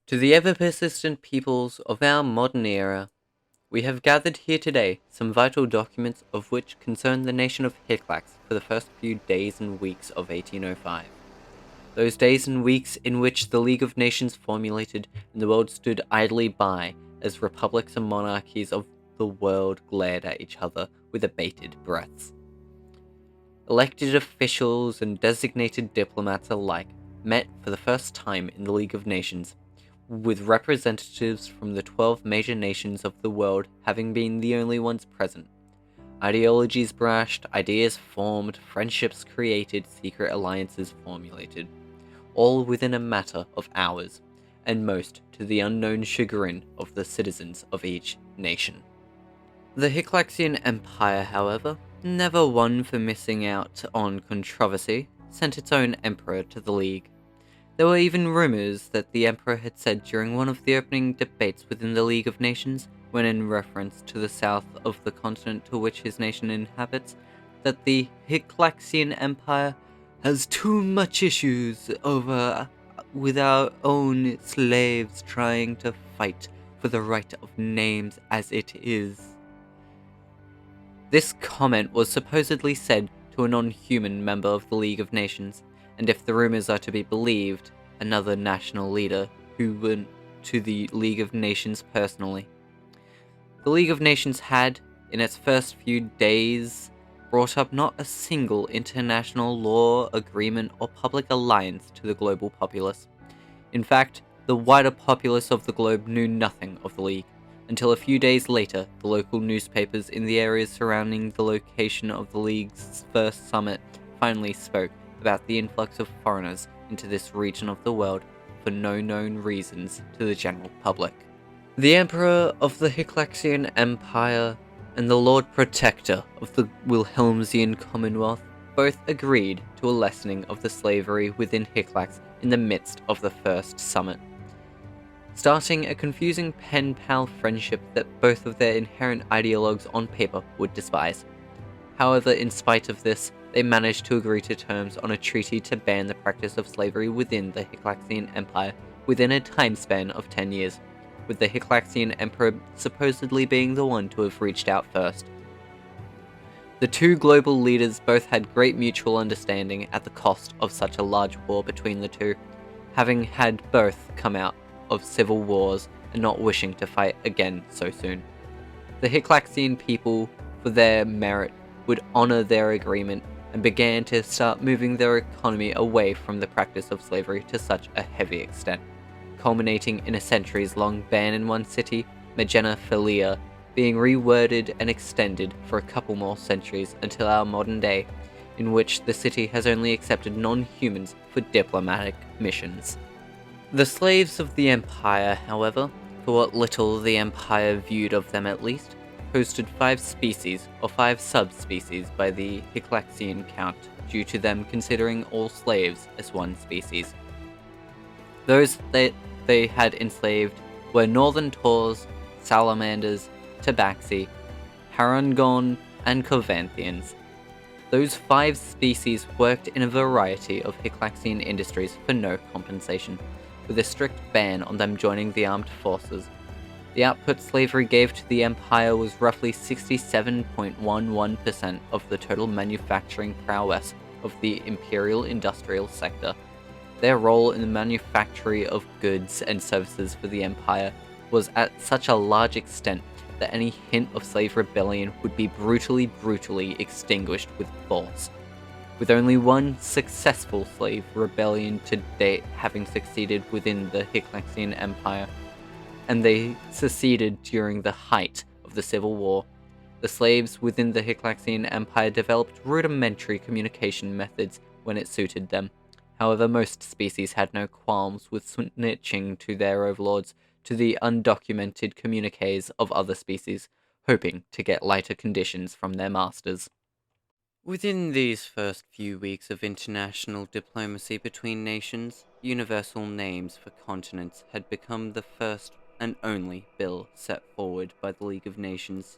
To the ever-persistent peoples of our modern era, we have gathered here today some vital documents of which concern the nation of Hicklax for the first few days and weeks of 1805. Those days and weeks in which the League of Nations formulated and the world stood idly by as republics and monarchies of the world glared at each other with abated breaths. Elected officials and designated diplomats alike met for the first time in the League of Nations, with representatives from the 12 major nations of the world having been the only ones present. Ideologies brushed, ideas formed, friendships created, secret alliances formulated, all within a matter of hours, and most to the unknown chagrin of the citizens of each nation. The Hicklaxian Empire, however, never one for missing out on controversy, sent its own emperor to the League. There were even rumors that the Emperor had said during one of the opening debates within the League of Nations, when in reference to the south of the continent to which his nation inhabits, that the Hicklaxian Empire has too much issues over with our own slaves trying to fight for the right of names as it is. This comment was supposedly said to a non-human member of the League of Nations, and if the rumors are to be believed, another national leader who went to the League of Nations personally. The League of Nations had, in its first few days, brought up not a single international law, agreement, or public alliance to the global populace. In fact, the wider populace of the globe knew nothing of the League, until a few days later, the local newspapers in the areas surrounding the location of the League's first summit finally spoke about the influx of foreigners into this region of the world for no known reasons to the general public. The Emperor of the Hicklaxian Empire and the Lord Protector of the Wilhelmsian Commonwealth both agreed to a lessening of the slavery within Hicklax in the midst of the first summit, starting a confusing pen-pal friendship that both of their inherent ideologues on paper would despise. However, in spite of this, they managed to agree to terms on a treaty to ban the practice of slavery within the Hicklaxian Empire within a time span of 10 years, with the Hicklaxian Emperor supposedly being the one to have reached out first. The two global leaders both had great mutual understanding at the cost of such a large war between the two, having had both come out of civil wars and not wishing to fight again so soon. The Hicklaxian people, for their merit, would honor their agreement and began to start moving their economy away from the practice of slavery to such a heavy extent, culminating in a centuries-long ban in one city, Magena Philia, being reworded and extended for a couple more centuries until our modern day, in which the city has only accepted non-humans for diplomatic missions. The slaves of the Empire, however, for what little the Empire viewed of them at least, hosted 5 species or 5 subspecies by the Hicklaxian count, due to them considering all slaves as one species. Those that they had enslaved were northern taurs, salamanders, tabaxi, harangon, and covanthians. Those 5 species worked in a variety of Hicklaxian industries for no compensation, with a strict ban on them joining the armed forces. The output slavery gave to the Empire was roughly 67.11% of the total manufacturing prowess of the imperial industrial sector. Their role in the manufacture of goods and services for the Empire was at such a large extent that any hint of slave rebellion would be brutally extinguished with force, with only one successful slave rebellion to date having succeeded within the Hicklaxian Empire, and they seceded during the height of the Civil War. The slaves within the Hicklaxian Empire developed rudimentary communication methods when it suited them. However, most species had no qualms with snitching to their overlords to the undocumented communiques of other species, hoping to get lighter conditions from their masters. Within these first few weeks of international diplomacy between nations, universal names for continents had become the first and only bill set forward by the League of Nations,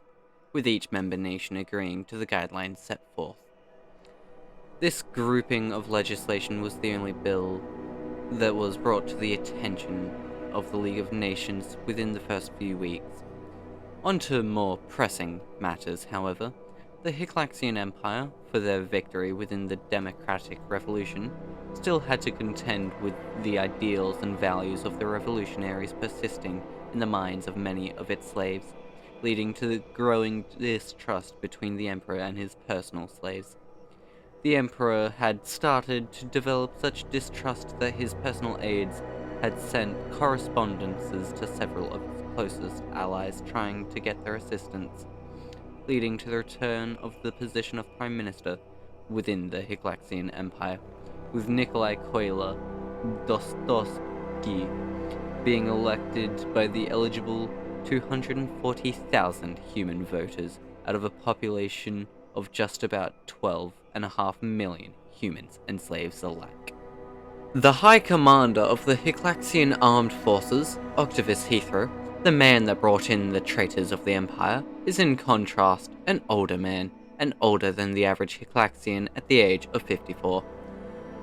with each member nation agreeing to the guidelines set forth. This grouping of legislation was the only bill that was brought to the attention of the League of Nations within the first few weeks. On to more pressing matters, however. The Hyclaxian Empire, for their victory within the democratic revolution, still had to contend with the ideals and values of the revolutionaries persisting in the minds of many of its slaves, leading to the growing distrust between the emperor and his personal slaves. The emperor had started to develop such distrust that his personal aides had sent correspondences to several of his closest allies trying to get their assistance, leading to the return of the position of Prime Minister within the Hyclaxian Empire, with Nikolai Dostoyevsky being elected by the eligible 240,000 human voters out of a population of just about 12.5 million humans and slaves alike. The High Commander of the Hyclaxian Armed Forces, Octavius Heathrow, the man that brought in the traitors of the Empire, is in contrast an older man, and older than the average Hyclaxian at the age of 54.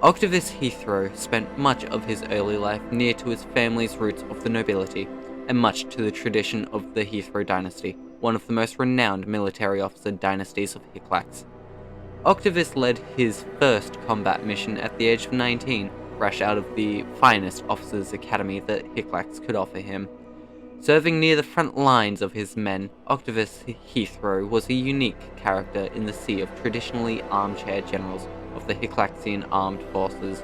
Octavius Heathrow spent much of his early life near to his family's roots of the nobility, and much to the tradition of the Heathrow dynasty, one of the most renowned military officer dynasties of Hyclax. Octavius led his first combat mission at the age of 19, fresh out of the finest officers' academy that Hyclax could offer him. Serving near the front lines of his men, Octavius Heathrow was a unique character in the sea of traditionally armchair generals of the Hyclaxian armed forces.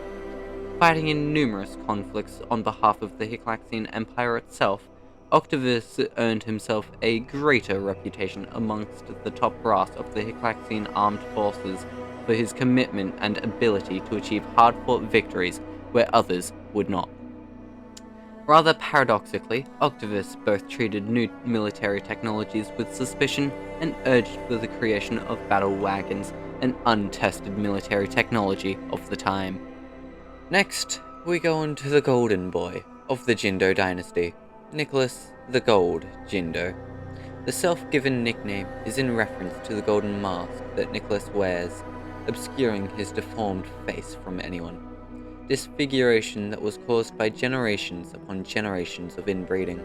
Fighting in numerous conflicts on behalf of the Hyclaxian Empire itself, Octavius earned himself a greater reputation amongst the top brass of the Hyclaxian armed forces for his commitment and ability to achieve hard-fought victories where others would not. Rather paradoxically, Octavius both treated new military technologies with suspicion and urged for the creation of battle wagons, an untested military technology of the time. Next, we go on to the Golden Boy of the Jindo dynasty, Nicholas the Gold Jindo. The self-given nickname is in reference to the golden mask that Nicholas wears, obscuring his deformed face from anyone. Disfiguration that was caused by generations upon generations of inbreeding,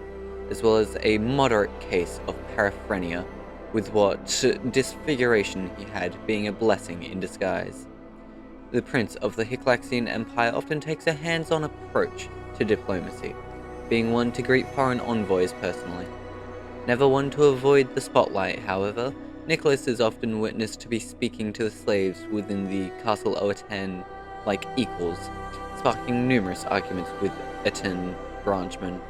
as well as a moderate case of paraphrenia, with what disfiguration he had being a blessing in disguise. The Prince of the Hyclaxian Empire often takes a hands-on approach to diplomacy, being one to greet foreign envoys personally. Never one to avoid the spotlight, however, Nicholas is often witnessed to be speaking to the slaves within the Castle Oatan like equals, sparking numerous arguments with Etan branchmen.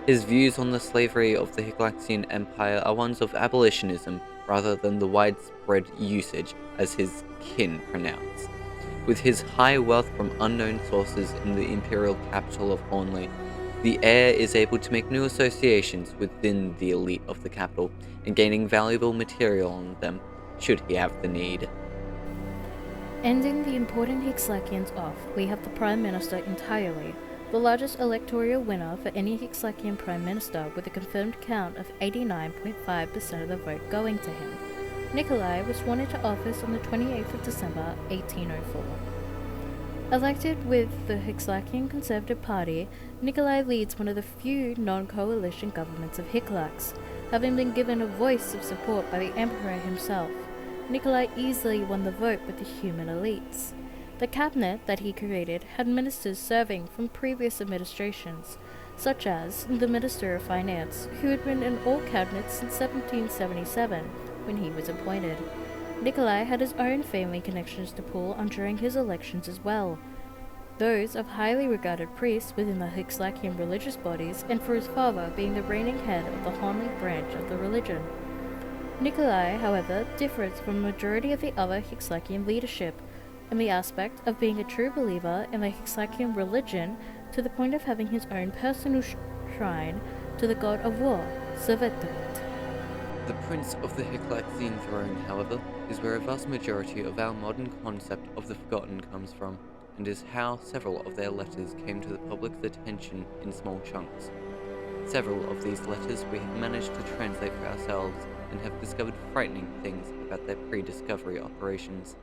His views on the slavery of the Hyclaxian Empire are ones of abolitionism rather than the widespread usage as his kin pronounce. With his high wealth from unknown sources in the imperial capital of Hornley, the heir is able to make new associations within the elite of the capital and gaining valuable material on them, should he have the need. Ending the important Hyclaxians off, we have the Prime Minister entirely, the largest electoral winner for any Hyclaxian Prime Minister with a confirmed count of 89.5% of the vote going to him. Nikolai was sworn into office on the 28th of December 1804. Elected with the Hyclaxian Conservative Party, Nikolai leads one of the few non-coalition governments of Hyclax, having been given a voice of support by the Emperor himself. Nikolai easily won the vote with the human elites. The cabinet that he created had ministers serving from previous administrations, such as the Minister of Finance, who had been in all cabinets since 1777, when he was appointed. Nikolai had his own family connections to pull on during his elections as well, those of highly regarded priests within the Hyclaxian religious bodies, and for his father being the reigning head of the Hornley branch of the religion. Nikolai, however, differs from the majority of the other Hyclaxian leadership in the aspect of being a true believer in the Hyclaxian religion to the point of having his own personal shrine to the god of war, Svetut. The Prince of the Hyclaxian throne, however, is where a vast majority of our modern concept of the forgotten comes from, and is how several of their letters came to the public's attention in small chunks. Several of these letters we have managed to translate for ourselves, and have discovered frightening things about their pre-discovery operations.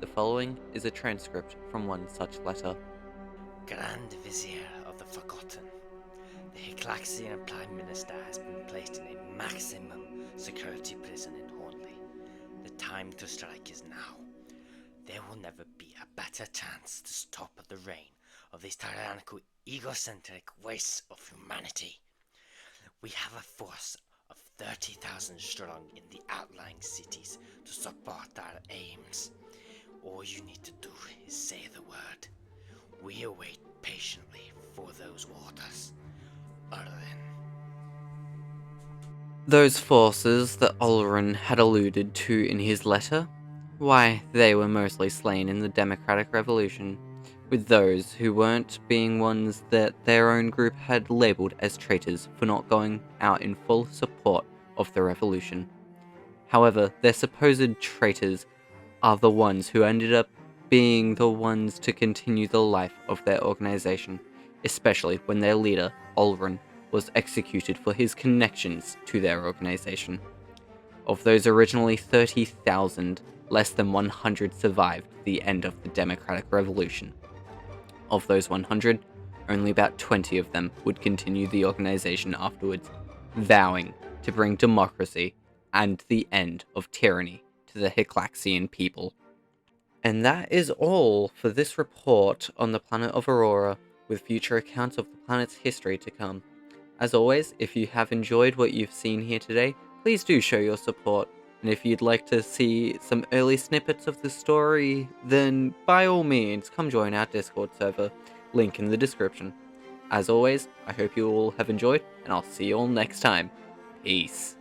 The following is a transcript from one such letter. Grand Vizier of the Forgotten, Hyclaxian Prime Minister has been placed in a maximum security prison in Hornley. The time to strike is now. There will never be a better chance to stop the reign of this tyrannical, egocentric waste of humanity. We have a force of 30,000 strong in the outlying cities to support our aims. All you need to do is say the word. We await patiently for those orders. Ulrin. Those forces that Ulrin had alluded to in his letter? Why, they were mostly slain in the Democratic Revolution, with those who weren't being ones that their own group had labelled as traitors for not going out in full support of the revolution. However, their supposed traitors are the ones who ended up being the ones to continue the life of their organization, especially when their leader, Ulrin, was executed for his connections to their organization. Of those originally 30,000, less than 100 survived the end of the Democratic Revolution. Of those 100, only about 20 of them would continue the organization afterwards, vowing to bring democracy and the end of tyranny to the Hyclaxian people. And that is all for this report on the planet of Aurora, with future accounts of the planet's history to come. As always, if you have enjoyed what you've seen here today, please do show your support. And if you'd like to see some early snippets of the story, then by all means, come join our Discord server, link in the description. As always, I hope you all have enjoyed, and I'll see you all next time. Peace.